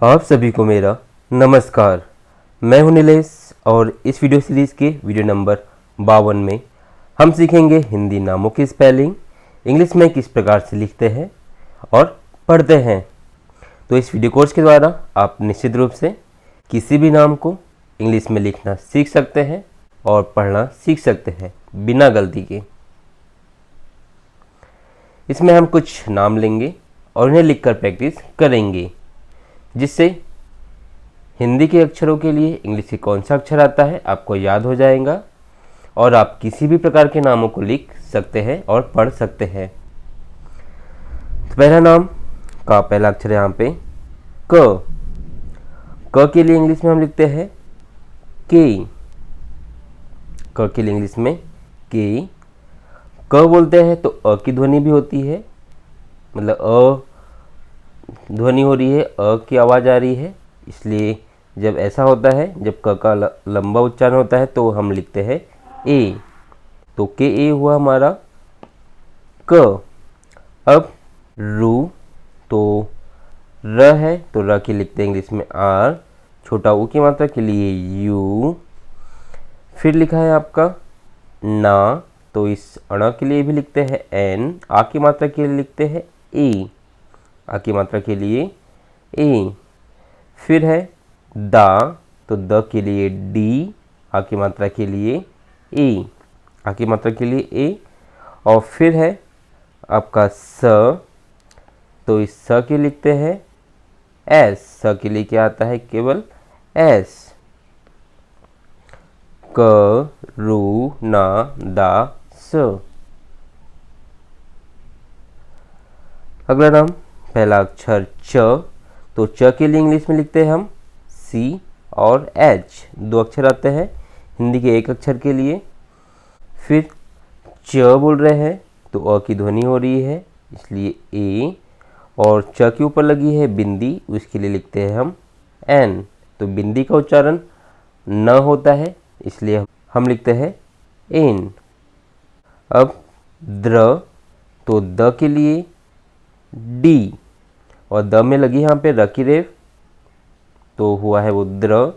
आप सभी को मेरा नमस्कार। मैं हूं नीलेश और इस वीडियो सीरीज़ के वीडियो नंबर 52 में हम सीखेंगे हिंदी नामों की स्पेलिंग इंग्लिश में किस प्रकार से लिखते हैं और पढ़ते हैं। तो इस वीडियो कोर्स के द्वारा आप निश्चित रूप से किसी भी नाम को इंग्लिश में लिखना सीख सकते हैं और पढ़ना सीख सकते हैं बिना गलती के। इसमें हम कुछ नाम लेंगे और उन्हें लिखकर प्रैक्टिस करेंगे, जिससे हिंदी के अक्षरों के लिए इंग्लिश के कौन सा अक्षर आता है आपको याद हो जाएगा और आप किसी भी प्रकार के नामों को लिख सकते हैं और पढ़ सकते हैं। तो पहला नाम का पहला अक्षर यहाँ पे क के लिए इंग्लिश में हम लिखते हैं के। क के लिए इंग्लिश में के। क बोलते हैं तो अ की ध्वनि भी होती है, मतलब अ ध्वनि हो रही है, अ की आवाज़ आ रही है। इसलिए जब ऐसा होता है, जब क का लंबा उच्चारण होता है तो हम लिखते हैं ए। तो के ए हुआ हमारा क। अब रू, तो र है तो र की लिखते हैं इंग्लिश में आर। छोटा ऊ की मात्रा के लिए यू। फिर लिखा है आपका ना, तो इस अण के लिए भी लिखते हैं एन। आ की मात्रा के लिए लिखते हैं ए। आ की मात्रा के लिए ए। फिर है दा, तो द के लिए डी। आ की मात्रा के लिए ए। आ की मात्रा के लिए ए। और फिर है आपका स, तो इस स के लिखते हैं एस। स के लिए क्या आता है? केवल एस। क रू ना दा स। अगला नाम पहला अक्षर च, तो च के लिए इंग्लिश में लिखते हैं हम सी और एच। दो अक्षर आते हैं हिंदी के एक अक्षर के लिए। फिर च बोल रहे हैं तो अ की ध्वनि हो रही है, इसलिए ए। और च के ऊपर लगी है बिंदी, उसके लिए लिखते हैं हम एन। तो बिंदी का उच्चारण न होता है, इसलिए हम लिखते हैं एन। अब द्र, तो द के लिए डी और द में लगी यहाँ पे र की रेव, तो हुआ है वो द्र,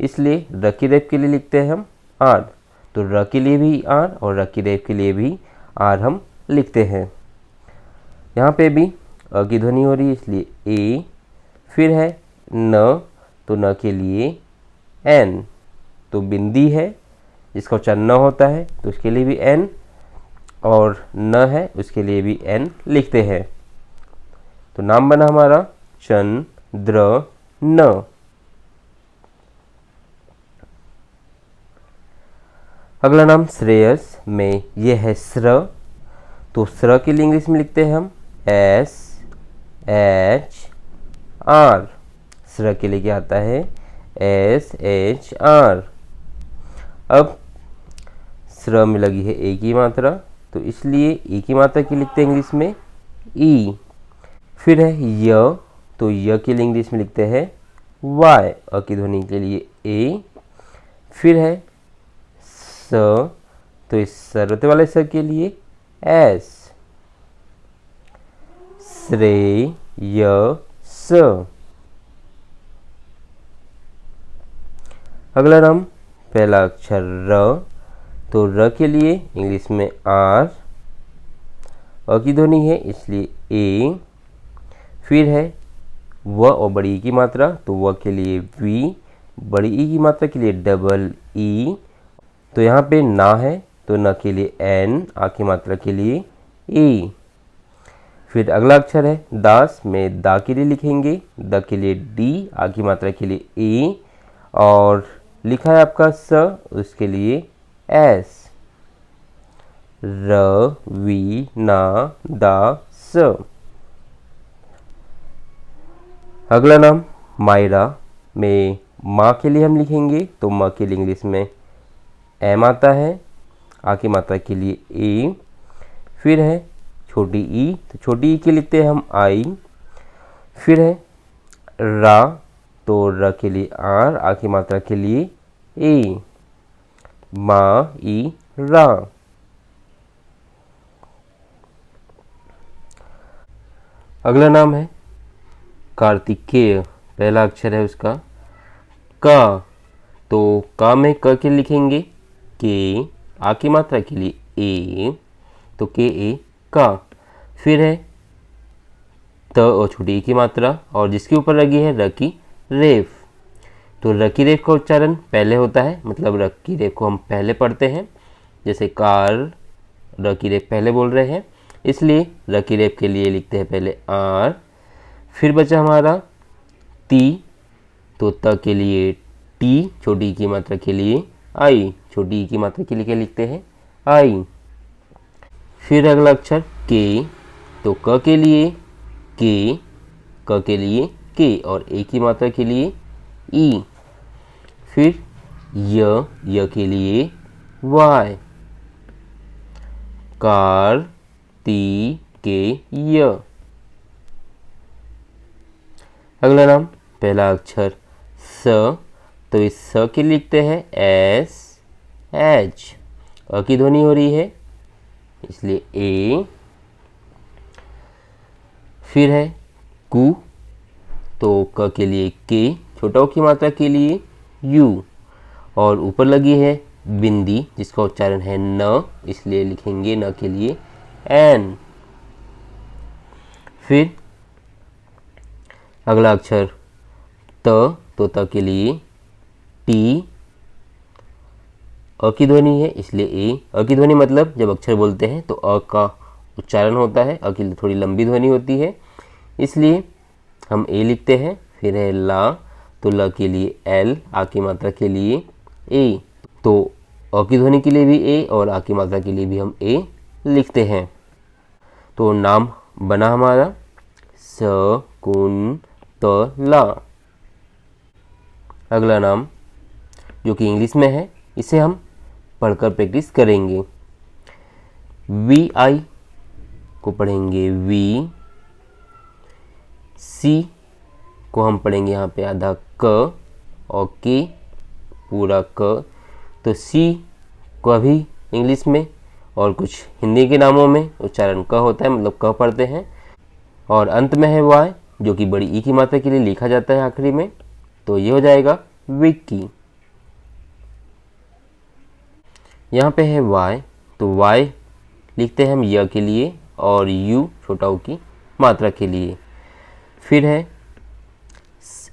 इसलिए र की रेव के लिए लिखते हैं हम आर। तो र के लिए भी आर और र की रेव के लिए भी आर हम लिखते हैं। यहाँ पे भी अ की ध्वनि हो रही है, इसलिए ए। फिर है न, तो न के लिए एन। तो बिंदी है जिसका उच्चारण न होता है, तो उसके लिए भी एन, और न है उसके लिए भी एन लिखते हैं। तो नाम बना हमारा चंद्र न। अगला नाम श्रेयस में यह है स्र, तो स्र के लिए इंग्लिश में लिखते हैं हम एस एच आर। स्र के लिए क्या आता है? S H R. अब स्र में लगी है ए की मात्रा, तो इसलिए ए की मात्रा की लिखते हैं इंग्लिश में ई। फिर है य, तो य के लिए इंग्लिश में लिखते हैं वाई। अ की ध्वनि के लिए ए। फिर है स, तो इस सरते वाले स के लिए एस। श्रेय स। अगला नाम पहला अक्षर र, तो र के लिए इंग्लिश में आर। अ की ध्वनि है इसलिए ए। फिर है व और बड़ी ई की मात्रा, तो व के लिए वी, बड़ी ई की मात्रा के लिए डबल ई। तो यहाँ पे ना है तो न के लिए एन। आ की मात्रा के लिए ई। फिर अगला अक्षर है दास में दा के लिए लिखेंगे द के लिए डी, आ की मात्रा के लिए ए, और लिखा है आपका स, उसके लिए एस। र वी ना दा स। अगला नाम मायरा में माँ के लिए हम लिखेंगे तो माँ के लिए इंग्लिश में एम आता है। आ की मात्रा के लिए ए। फिर है छोटी ई, तो छोटी ई के लिखते हैं हम आई। फिर है रा, तो र के लिए आर। आ की मात्रा के लिए ए। मा ई रा। अगला नाम है कार्तिकेय, पहला अक्षर है उसका का, तो का में क के लिखेंगे के, आ की मात्रा के लिए ए, तो के ए का। फिर है त और छोटी ई की मात्रा, और जिसके ऊपर लगी है र की रेफ, तो र की रेफ का उच्चारण पहले होता है, मतलब र की रेफ को हम पहले पढ़ते हैं, जैसे कार, र की रेफ पहले बोल रहे हैं, इसलिए र की रेफ के लिए लिखते हैं पहले आर। फिर बचा हमारा ती, तो त के लिए टी, छोटी ई की मात्रा के लिए आई, छोटी ई की मात्रा के लिए क्या लिखते हैं आई। फिर अगला अक्षर के, तो क के लिए के, क के लिए के, और ए की मात्रा के लिए ई। फिर य के लिए वाय, कार ती के य। अगला नाम, पहला अक्षर स, तो इस स के लिखते हैं एस एच, अ की ध्वनि हो रही है इसलिए ए। फिर है कु, तो क के लिए के, छोटा ऊ की मात्रा के लिए यू, और ऊपर लगी है बिंदी जिसका उच्चारण है न, इसलिए लिखेंगे न के लिए एन। फिर अगला अक्षर त, तो त के लिए टी, अ की ध्वनि है इसलिए ए, अ की ध्वनि मतलब जब अक्षर बोलते हैं तो अ का उच्चारण होता है, अ की थोड़ी लंबी ध्वनि होती है इसलिए हम ए लिखते हैं। फिर है ला, तो ल के लिए एल, आ की मात्रा के लिए ए, तो अ की ध्वनि के लिए भी ए और आ की मात्रा के लिए भी हम ए लिखते हैं। तो नाम बना हमारा शकुंतला। अगला नाम जो कि इंग्लिश में है, इसे हम पढ़कर प्रैक्टिस करेंगे। वी आई को पढ़ेंगे वी, सी को हम पढ़ेंगे यहाँ पे आधा क, और के पूरा क, तो सी को भी इंग्लिश में और कुछ हिंदी के नामों में उच्चारण क होता है, मतलब क पढ़ते हैं। और अंत में है वाई, जो कि बड़ी ई की मात्रा के लिए लिखा जाता है आखिरी में, तो ये हो जाएगा विक्की। यहाँ पे है वाई, तो वाई लिखते हैं हम य के लिए और यू छोटा ऊ की मात्रा के लिए। फिर है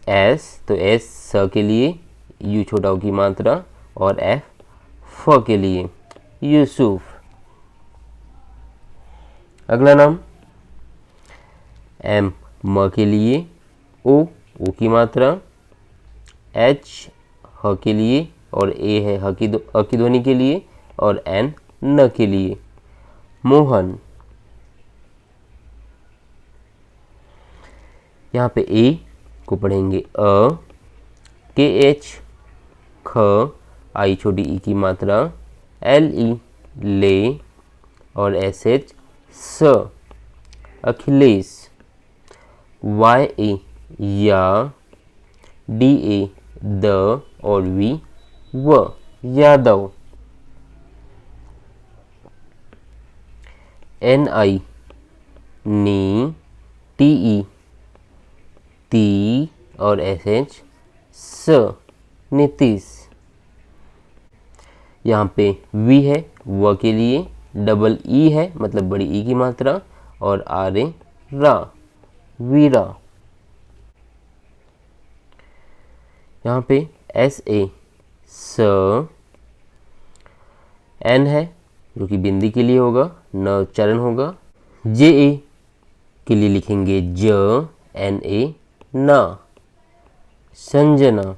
एस, तो एस स के लिए, यू छोटा ऊ की मात्रा, और एफ फ के लिए यूसुफ। अगला नाम एम, म के लिए, ओ की मात्रा, एच ह के लिए, और ए है अ की ध्वनि के लिए, और एन न के लिए मोहन। यहाँ पे ए को पढ़ेंगे अ, के एच ख, आई छोटी ई की मात्रा, एल ई ले, और एस एच स अखिलेश, वाई ए या, डी ए द, और वी व यादव, एन आई नी, टी ई ती, और एस एच स नीतीश। यहाँ पे वी है व के लिए, डबल ई है मतलब बड़ी ई की मात्रा, और आर ए रा, वीरा। यहाँ पे एस ए स, एन है जो कि बिंदी के लिए होगा, न उच्चारण होगा। जे ए के लिए लिखेंगे ज, एन ए ना, संजना।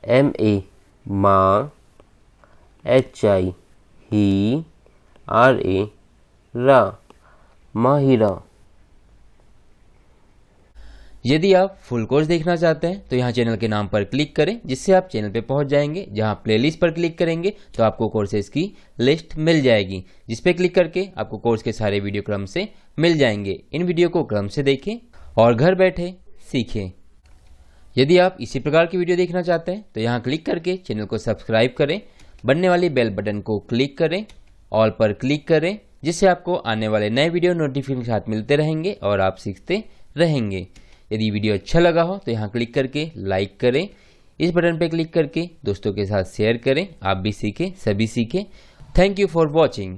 एम ए माँ, H I he, R A रा, माहिरा। यदि आप फुल कोर्स देखना चाहते हैं तो यहाँ चैनल के नाम पर क्लिक करें, जिससे आप चैनल पे पहुंच जाएंगे। जहाँ प्लेलिस्ट पर क्लिक करेंगे तो आपको कोर्सेज की लिस्ट मिल जाएगी, जिस पे क्लिक करके आपको कोर्स के सारे वीडियो क्रम से मिल जाएंगे। इन वीडियो को क्रम से देखें और घर बैठे सीखें। यदि आप इसी प्रकार की वीडियो देखना चाहते हैं तो यहाँ क्लिक करके चैनल को सब्सक्राइब करें, बनने वाली बेल बटन को क्लिक करें, ऑल पर क्लिक करें, जिससे आपको आने वाले नए वीडियो नोटिफिकेशन के साथ मिलते रहेंगे और आप सीखते रहेंगे। यदि वीडियो अच्छा लगा हो तो यहाँ क्लिक करके लाइक करें, इस बटन पर क्लिक करके दोस्तों के साथ शेयर करें। आप भी सीखें, सभी सीखें। Thank you for watching.